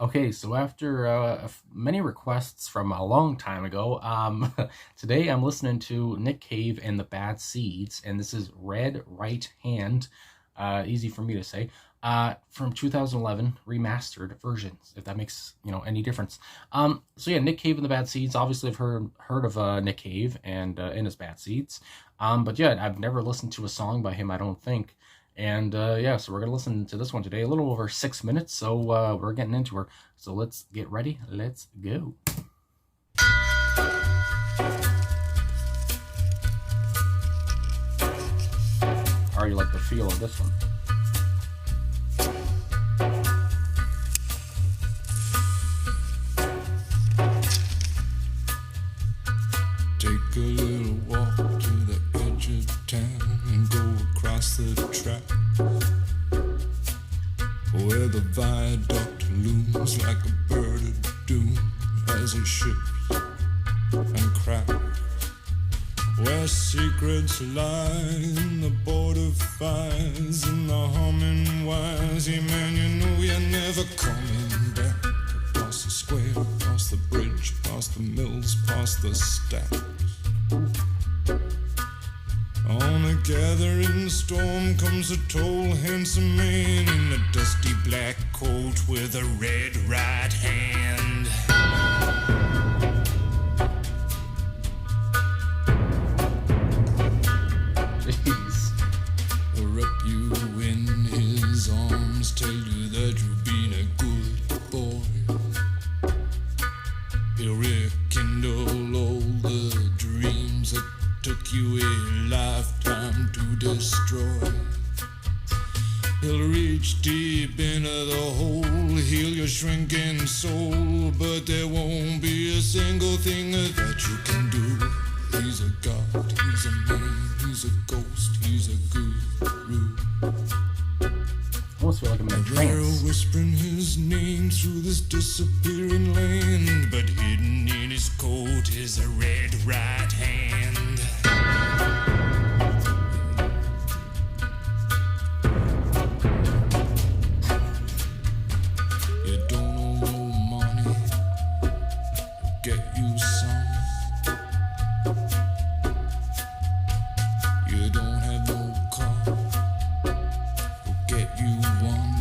Okay, so after many requests from a long time ago, today I'm listening to Nick Cave and the Bad Seeds, and this is Red Right Hand, easy for me to say, from 2011 remastered versions, if that makes any difference. So yeah, Nick Cave and the Bad Seeds. Obviously, I've heard of Nick Cave and his Bad Seeds, but yeah, I've never listened to a song by him. I don't think. And yeah, so we're gonna listen to this one today, a little over 6 minutes. So we're getting into her. So let's get ready. Let's go. I already like the feel of this one. Take a little walk to the edge of town and go across the track where the viaduct looms like a bird of doom as it shifts and cracks, where secrets lie in the border fires and the humming wires. Yeah, man, you know you're never coming back. Across the square, across the bridge, past the mills, past the stacks. On a gathering storm comes a tall, handsome man in a dusty black coat with a red right hand. Jeez. Wrap you in his arms, tell you that you've been a good boy. He'll rekindle all the dreams that took you a lifetime to destroy. He'll reach deep into the hole, heal your shrinking soul, but there won't be a single thing that you can do. He's a god, he's a man, he's a ghost, he's a guru. Almost feel like I'm in a They're trance. whispering his name through this disappearing land, but hidden in his coat is a red right hand. You don't owe no money, get you some. You don't have no car, we'll get you one.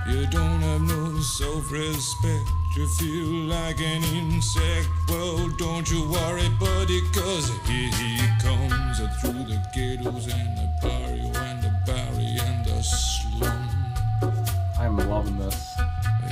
You don't have no self-respect, you feel like an insect. Well, don't you worry, buddy, cause here he comes through the ghettos and the barrio and the barry and the slum. I'm loving this.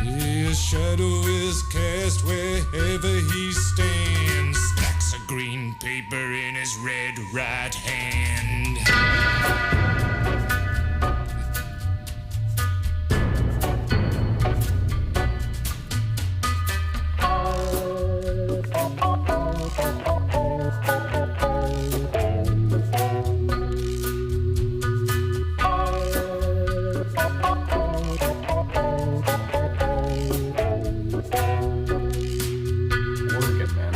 His shadow is cast wherever he stands. Stacks of green paper in his red right hand. Work it, man.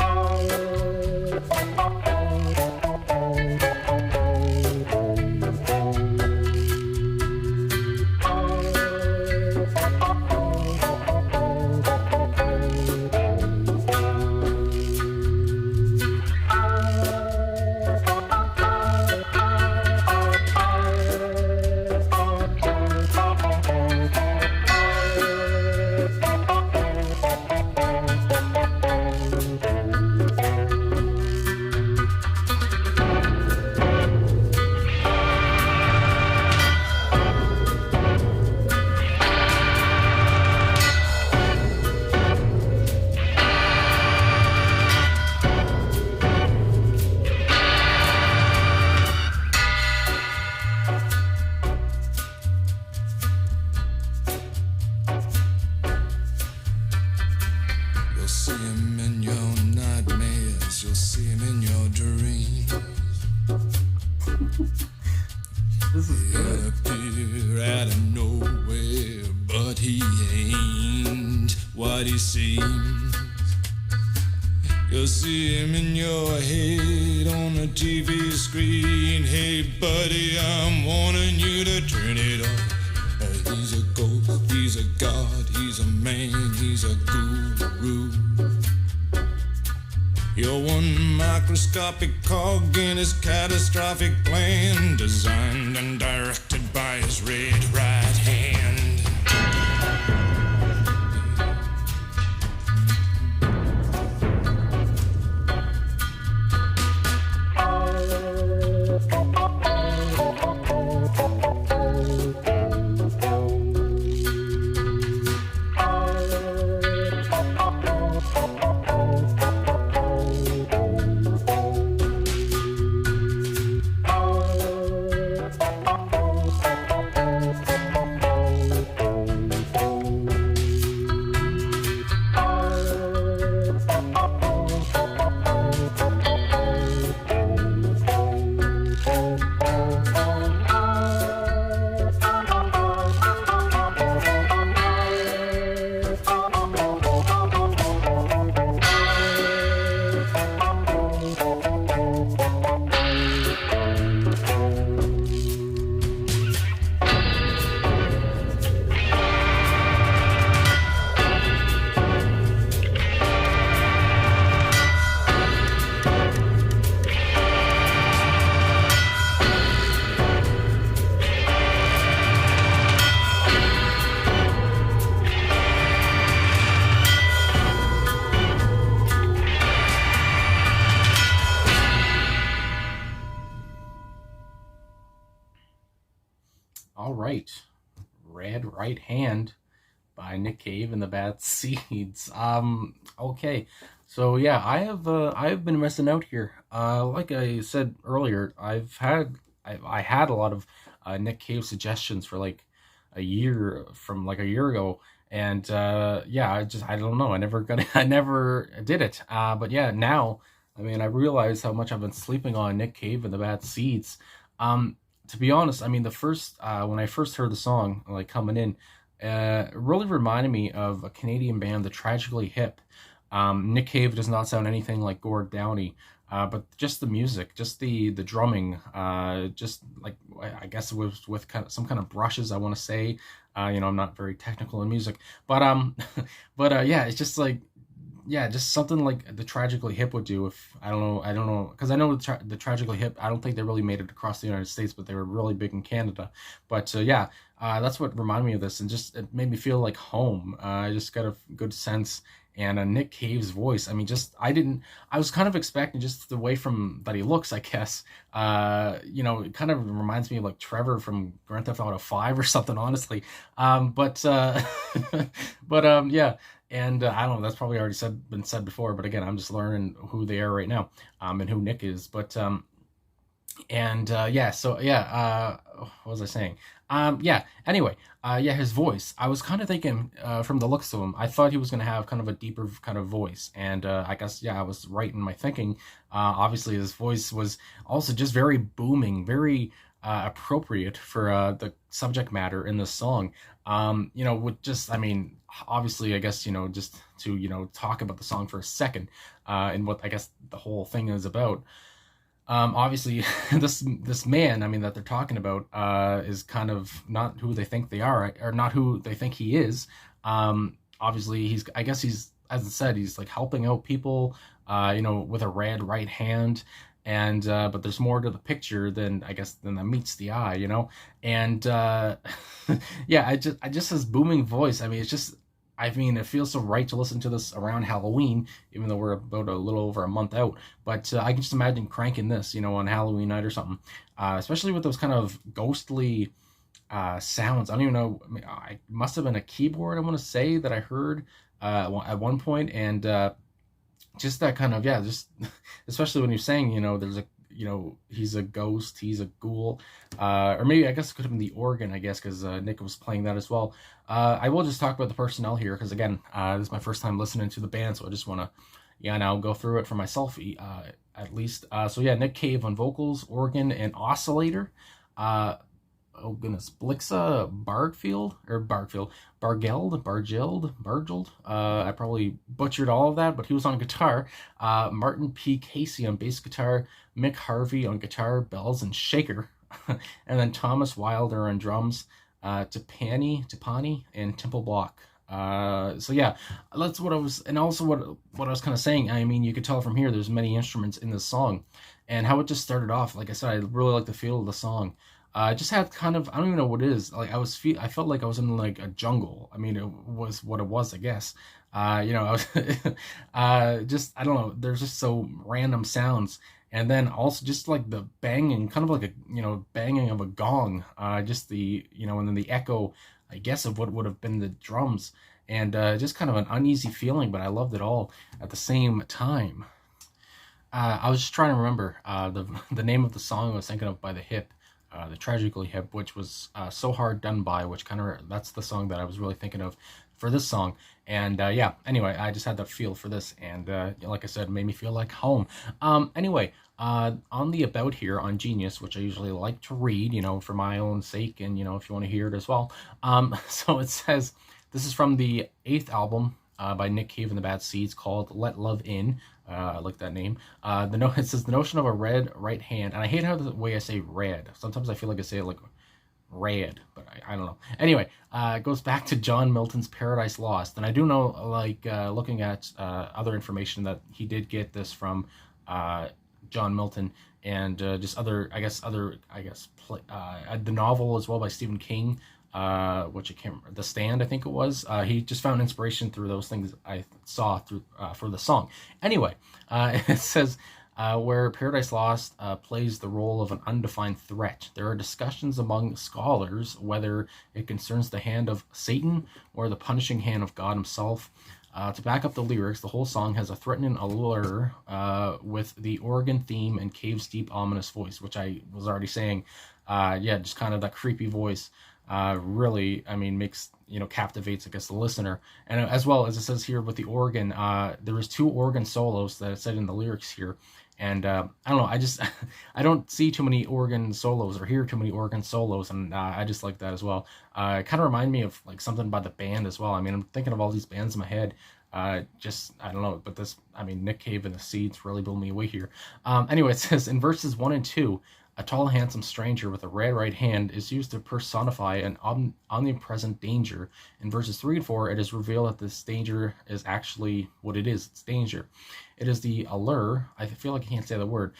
You'll see him in your nightmares, you'll see him in your dreams. This is He'll good. appear out of nowhere, but he ain't what he seems. You'll see him in your head on the TV screen. Hey buddy, I'm warning you to turn it off. he's a ghost, he's a god, he's a man, he's a guru. You're one microscopic cog in his catastrophic plan, designed and directed by his red right hand. All right, Red Right Hand by Nick Cave and the Bad Seeds. Okay, so yeah, I have been missing out here. Like I said earlier, I had a lot of Nick Cave suggestions for like a year from like a year ago, and yeah, I don't know, I never got I never did it. But yeah, now I mean I realize how much I've been sleeping on Nick Cave and the Bad Seeds. Um, to be honest, I mean the first when I first heard the song like coming in, it really reminded me of a Canadian band, the Tragically Hip. Nick Cave does not sound anything like Gord Downey, but just the music, just the drumming, just like I guess it was with kind of some kind of brushes. I want to say, you know, I'm not very technical in music, but but yeah, it's just like yeah, just something like the Tragically Hip would do. If I don't know, because I know the Tragically Hip. I don't think they really made it across the United States, but they were really big in Canada. But yeah, that's what reminded me of this, and just it made me feel like home. I just got a good sense, and Nick Cave's voice. I mean, just I didn't. I was kind of expecting just the way from that he looks. I guess, you know, it kind of reminds me of like Trevor from Grand Theft Auto 5 or something. Honestly, but but yeah. And I don't know. That's probably already been said before. But again, I'm just learning who they are right now, and who Nick is. But and yeah, so yeah, what was I saying? Yeah. Anyway, yeah, his voice. I was kind of thinking, from the looks of him, I thought he was gonna have kind of a deeper kind of voice, and I guess yeah, I was right in my thinking. Obviously, his voice was also just very booming, very appropriate for the subject matter in this song. You know, with just, I mean, obviously, I guess, you know, just to, you know, talk about the song for a second, and what I guess the whole thing is about. Obviously, this man, I mean, that they're talking about, is kind of not who they think they are, or not who they think he is. Obviously, I guess he's, as I said, he's like helping out people, you know, with a red right hand, and but there's more to the picture than I guess than that meets the eye, you know, and yeah, I just his booming voice. I mean, it's just. I mean, it feels so right to listen to this around Halloween, even though we're about a little over a month out. But I can just imagine cranking this, you know, on Halloween night or something. Especially with those kind of ghostly sounds. I don't even know. I mean, I must have been a keyboard, I want to say, that I heard at one point, and just that kind of, yeah, just especially when you're saying, you know, there's a, you know, he's a ghost, he's a ghoul, or maybe I guess it could have been the organ, I guess, because Nick was playing that as well. I will just talk about the personnel here, because again, this is my first time listening to the band, so I just want to, yeah, now go through it for myself, at least. So yeah, Nick Cave on vocals, organ, and oscillator. Oh goodness, Blixa Bargeld. I probably butchered all of that, but he was on guitar. Martin P. Casey on bass guitar, Mick Harvey on guitar, bells, and shaker, and then Thomas Wilder on drums, Tipani, and Temple Block. So yeah, that's what I was, and also what I was kind of saying. I mean, you could tell from here, there's many instruments in this song, and how it just started off. Like I said, I really like the feel of the song. I just had kind of, I don't even know what it is. Like I felt like I was in like a jungle. I mean, it was what it was, I guess. I was, just I don't know. There's just so random sounds, and then also just like the banging, kind of like a banging of a gong. Just the and then the echo, I guess, of what would have been the drums, and just kind of an uneasy feeling. But I loved it all at the same time. I was just trying to remember the name of the song I was thinking of by the Hip, the Tragically Hip, which was So Hard Done By, which kind of that's the song that I was really thinking of for this song. And yeah, anyway, I just had that feel for this, and like I said, made me feel like home. Anyway, on the about here on Genius, which I usually like to read, for my own sake, and if you want to hear it as well. So it says this is from the eighth album by Nick Cave and the Bad Seeds called Let Love In. I like that name. It says the notion of a red right hand, and I hate how the way I say red. Sometimes I feel like I say it like red, but I don't know. Anyway, it goes back to John Milton's Paradise Lost, and I do know, like, looking at other information, that he did get this from John Milton, and just the novel as well by Stephen King, which I can't remember, The Stand, I think it was. He just found inspiration through those things I saw through for the song. Anyway, it says where Paradise Lost plays the role of an undefined threat. There are discussions among scholars whether it concerns the hand of Satan or the punishing hand of God himself. To back up the lyrics, the whole song has a threatening allure with the organ theme and Cave's deep, ominous voice, which I was already saying. Yeah, just kind of that creepy voice. Really, I mean, makes, captivates, I guess, the listener. And as well as it says here with the organ, there is two organ solos that it said in the lyrics here. And I don't know, I just, I don't see too many organ solos or hear too many organ solos, and I just like that as well. It kind of remind me of like something by the band as well. I mean, I'm thinking of all these bands in my head. Just, I don't know, but this, I mean, Nick Cave and the Seeds really blew me away here. Anyway, it says in verses 1 and 2, a tall, handsome stranger with a red right hand is used to personify an omnipresent danger. In verses 3 and 4, it is revealed that this danger is actually what it is. It's danger. It is the allure. I feel like I can't say the word.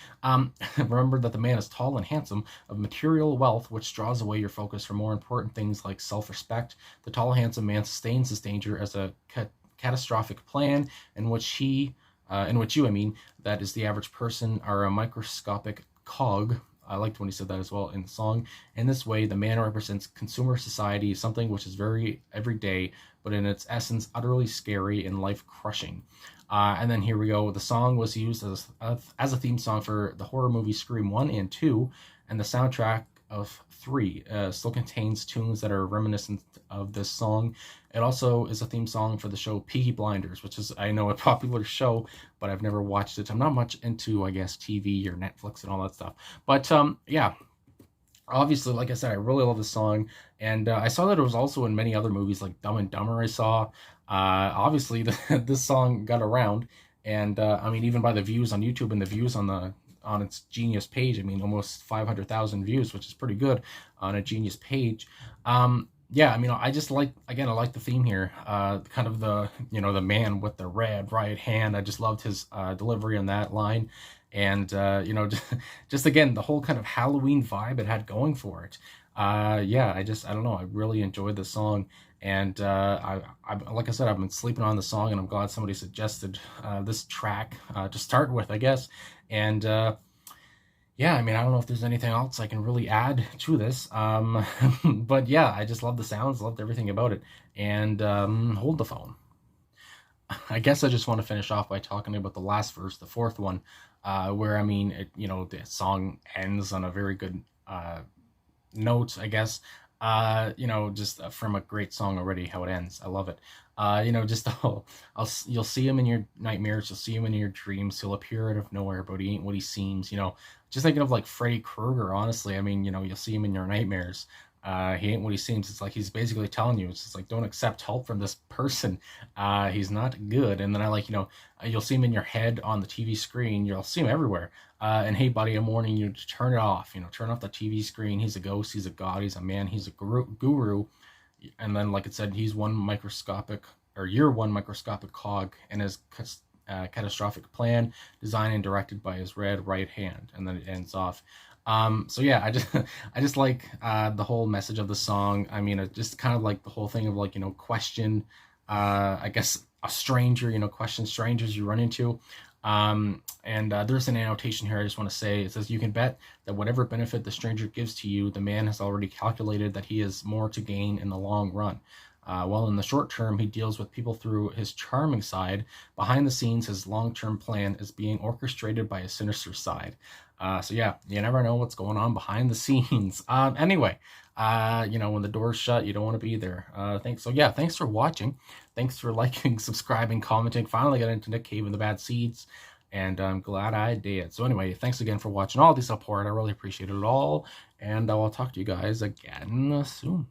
Remember that the man is tall and handsome, of material wealth, which draws away your focus from more important things like self-respect. The tall, handsome man sustains this danger as a catastrophic plan in which you, I mean, that is the average person, are a microscopic cog. I liked when he said that as well in the song. In this way, the man represents consumer society, something which is very everyday, but in its essence, utterly scary and life-crushing. And then here we go. The song was used as a theme song for the horror movie Scream 1 and 2, and the soundtrack of 3 still contains tunes that are reminiscent of this song. It also is a theme song for the show Peaky Blinders, which is, I know, a popular show, but I've never watched it. I'm not much into, I guess, TV or Netflix and all that stuff. But yeah, obviously, like I said, I really love this song, and I saw that it was also in many other movies, like Dumb and Dumber. I saw, obviously, this song got around, and I mean, even by the views on YouTube and the views on its Genius page, I mean, almost 500,000 views, which is pretty good on a Genius page. Yeah, I mean, I just like, again, I like the theme here, kind of the man with the red right hand. I just loved his delivery on that line. And, just again, the whole kind of Halloween vibe it had going for it. Yeah, I don't know, I really enjoyed the song. And I like I said, I've been sleeping on the song, and I'm glad somebody suggested this track to start with, I guess. And yeah, I mean, I don't know if there's anything else I can really add to this. But yeah, I just love the sounds, loved everything about it. And hold the phone. I guess I just want to finish off by talking about the last verse, the fourth one, where, I mean, the song ends on a very good note, I guess. Just from a great song already, how it ends. I love it. Just you'll see him in your nightmares, you'll see him in your dreams, he'll appear out of nowhere, but he ain't what he seems, just thinking of like Freddy Krueger, honestly. I mean, you'll see him in your nightmares. He ain't what he seems. It's like he's basically telling you, it's just like, don't accept help from this person. He's not good. And then I like, you'll see him in your head on the TV screen. You'll see him everywhere. And hey, buddy, I'm warning you to turn it off. Turn off the TV screen. He's a ghost. He's a god. He's a man. He's a guru. And then, like it said, he's one microscopic, or you're one microscopic cog in his catastrophic plan, designed and directed by his red right hand. And then it ends off. So yeah, I just like the whole message of the song. I mean, it just kind of like the whole thing of like, question, I guess a stranger, question strangers you run into. And there's an annotation here I just want to say. It says, you can bet that whatever benefit the stranger gives to you, the man has already calculated that he has more to gain in the long run. While in the short term, he deals with people through his charming side, behind the scenes, his long-term plan is being orchestrated by his sinister side. So yeah, you never know what's going on behind the scenes. Anyway, when the door's shut, you don't want to be there. Thanks for watching. Thanks for liking, subscribing, commenting. Finally got into Nick Cave and the Bad Seeds, and I'm glad I did. So anyway, thanks again for watching all the support. I really appreciate it all, and I will talk to you guys again soon.